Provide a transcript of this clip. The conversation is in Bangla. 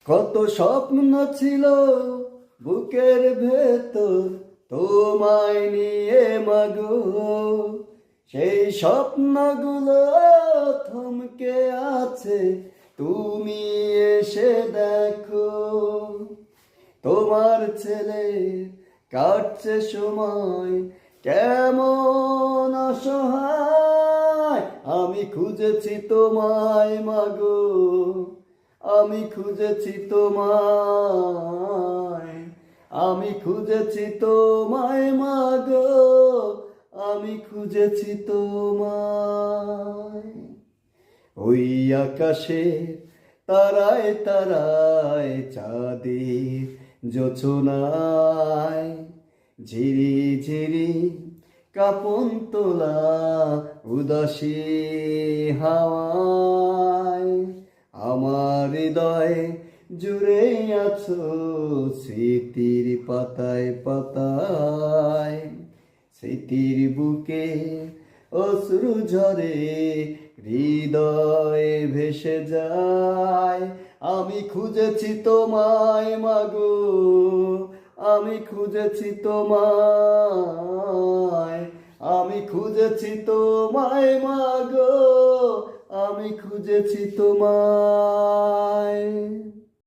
কত স্বপ্ন ছিল বুকের ভেতর তোমায় নিয়ে মাগো, সেই স্বপ্নগুলো থমকে আছে, তুমি এসে দেখো। তোমার ছেলে কাটছে সময় কেমন অসহায়, আমি খুঁজেছি তোমায় মাগো, আমি খুঁজেছি তোমায়, আমি খুঁজেছি তোমায় মাগো, আমি খুঁজেছি তোমায়। ওই আকাশে তারায় তারায় চাঁদের জোছনায় ঝিরি ঝিরি কাপন তোলা উদাসী হাওয়ায় আমার হৃদয় জুড়ে আছো স্মৃতির পাতায় পাতায়, স্মৃতির বুকে অশ্রু ঝরে হৃদয়ে ভেসে যায়। আমি খুঁজেছি তোমায় মাগো, আমি খুঁজেছি তোমায়, আমি খুঁজেছি তোমায় মাগো, আমি খুঁজেছি তোমায়।